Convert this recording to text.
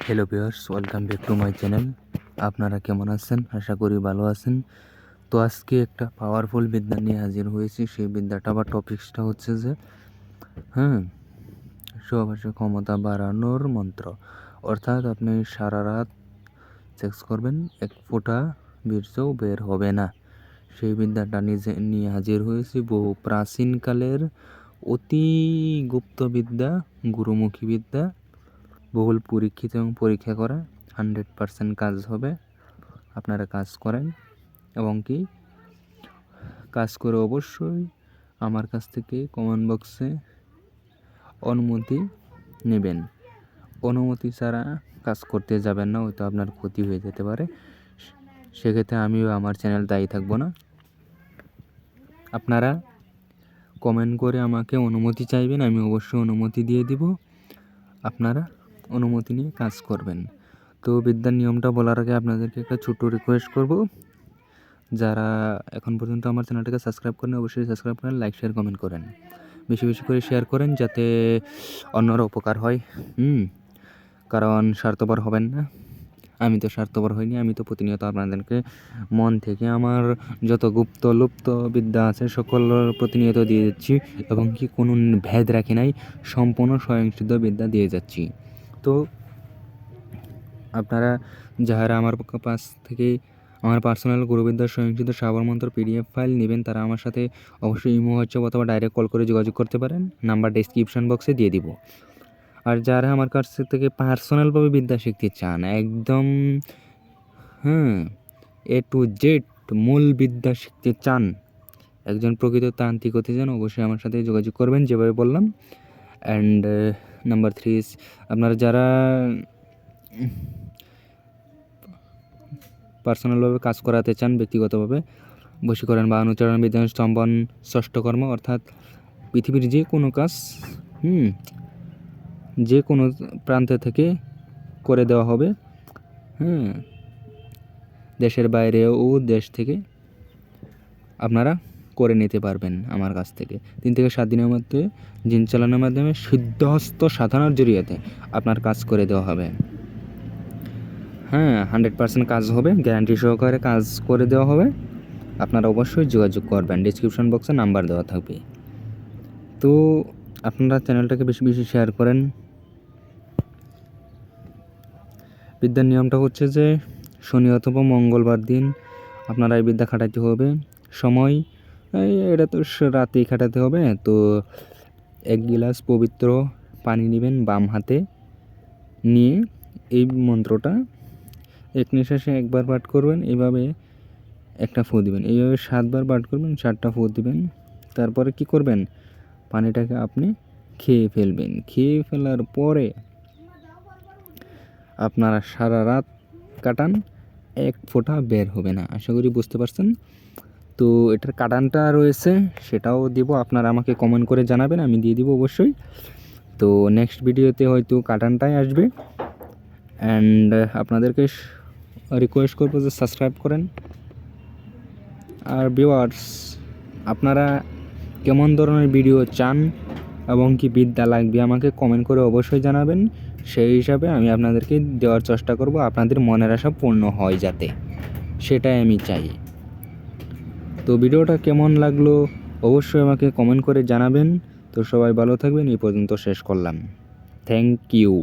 Hello viewers, welcome back to my channel. আপনারা কেমন আছেন? আশা করি ভালো আছেন। তো আজকে একটা পাওয়ারফুল বিদ্যা নিয়ে হাজির হয়েছি। সেই বিদ্যাটা বা টপিক্সটা হচ্ছে যে সহবাসের ক্ষমতা বাড়ানোর মন্ত্র। অর্থাৎ আপনি সারা রাত সেক্স করবেন, এক ফোঁটা বীর্যও বের হবে না। সেই বিদ্যাটা নিয়ে হাজির হয়েছি। বহু প্রাচীনকালের অতি গুপ্ত বিদ্যা, গুরুমুখী বিদ্যা, বহুল পরীক্ষিত এবং পরীক্ষা করা। 100% কাজ হবে। আপনারা কাজ করেন এবং কি কাজ করে অবশ্যই আমার কাছ থেকে কমেন্ট বক্সে অনুমতি নেবেন। অনুমতি ছাড়া কাজ করতে যাবেন না, হয়তো আপনার ক্ষতি হয়ে যেতে পারে। সেক্ষেত্রে আমিও আমার চ্যানেল দায়ী থাকবো না। আপনারা কমেন্ট করে আমাকে অনুমতি চাইবেন, আমি অবশ্যই অনুমতি দিয়ে দিব। আপনারা অনুমতি নিয়ে কাজ করবেন। তো বিদ্যার নিয়মটা বলার আগে আপনাদেরকে একটা ছোট্ট রিকোয়েস্ট করব। যারা এখন পর্যন্ত আমার চ্যানেলটাকে সাবস্ক্রাইব করেন, অবশ্যই সাবস্ক্রাইব করেন, লাইক শেয়ার কমেন্ট করেন, বেশি বেশি করে শেয়ার করেন যাতে অন্যরা উপকার হয়। কারণ স্বার্থপর হবেন না। আমি তো স্বার্থপর হইনি, আমি তো প্রতিনিয়ত আপনাদেরকে মন থেকে আমার যত গুপ্ত লুপ্ত বিদ্যা আছে সকল প্রতিনিয়ত দিয়ে যাচ্ছি এবং কি কোনো ভেদ রাখি নাই, সম্পূর্ণ স্বয়ংসিদ্ধ বিদ্যা দিয়ে যাচ্ছি। তো আপনারা যারা আমার কাছ থেকে আমার পার্সোনাল গুরুবিদ্যার স্বয়ংসিদ্ধ সাবর মন্ত্র PDF ফাইল নেবেন, তারা আমার সাথে অবশ্যই ইমো, হোয়াটসঅ্যাপ অথবা ডাইরেক্ট কল করে যোগাযোগ করতে পারেন। নাম্বার ডেসক্রিপশন বক্সে দিয়ে দিব। আর যারা আমার কাছ থেকে পার্সোনালভাবে বিদ্যা শিখতে চান, একদম A to Z মূল বিদ্যা শিখতে চান, একজন প্রকৃত তান্ত্রিক হতে চান, অবশ্যই আমার সাথে যোগাযোগ করবেন যেভাবে বললাম। অ্যান্ড নাম্বার 3, আপনারা যারা পার্সোনালভাবে কাজ করাতে চান, ব্যক্তিগতভাবে বশীকরণ বা অনুচরণ বিধান স্তম্ভন ষষ্ঠ কর্ম, অর্থাৎ পৃথিবীর যে কোনো কাজ যে কোনো প্রান্ত থেকে করে দেওয়া হবে। দেশের বাইরেও দেশ থেকে আপনারা করে নিতে পারবেন আমার কাছ থেকে। 3 থেকে 7 দিনের মধ্যে জিন চালানোর মাধ্যমে সিদ্ধহস্ত সাধনার জরিয়াতে আপনার কাজ করে দেওয়া হবে। 100% কাজ হবে, গ্যারান্টি সহকারে কাজ করে দেওয়া হবে। আপনারা অবশ্যই যোগাযোগ করবেন, ডিসক্রিপশন বক্সে নাম্বার দেওয়া থাকবে। তো আপনারা চ্যানেলটাকে বেশি বেশি শেয়ার করেন। বিদ্যার নিয়মটা হচ্ছে যে শনি অথবা মঙ্গলবার দিন আপনারা এই বিদ্যা খাটাতে হবে। সময় এটা তো রাতেই খাটাতে হবে। তো 1 গিলাস পবিত্র পানি নেবেন বাম হাতে, নিয়ে এই মন্ত্রটা এক নিঃশ্বাসে একবার পাঠ করবেন। এইভাবে একটা ফু দিবেন, এইভাবে 7 বার পাঠ করবেন, 7টা ফু দিবেন। তারপরে কি করবেন, পানিটাকে আপনি খেয়ে ফেলবেন। খেয়ে ফেলার পরে আপনারা সারা রাত কাটান, এক ফোঁটা বের হবে না। আশা করি বুঝতে পারছেন। তো এটার কাটানটা রয়েছে, সেটাও দিব। আপনারা আমাকে কমেন্ট করে জানাবেন, আমি দিয়ে দিব অবশ্যই। তো নেক্সট ভিডিওতে হয়তো কাটানটাই আসবে। অ্যান্ড আপনাদেরকে রিকোয়েস্ট করবো যে সাবস্ক্রাইব করেন। আর ভিউয়ার্স, আপনারা কেমন ধরনের ভিডিও চান এবং কি বিদ্যা লাগবে আমাকে কমেন্ট করে অবশ্যই জানাবেন। সেই হিসাবে আমি আপনাদেরকে দেওয়ার চেষ্টা করব, আপনাদের মনের আশা পূর্ণ হয় যাতে, সেটাই আমি চাই। তো ভিডিওটা কেমন লাগলো অবশ্যই আমাকে কমেন্ট করে জানাবেন। তো সবাই ভালো থাকবেন। এই পর্যন্ত শেষ করলাম। Thank you.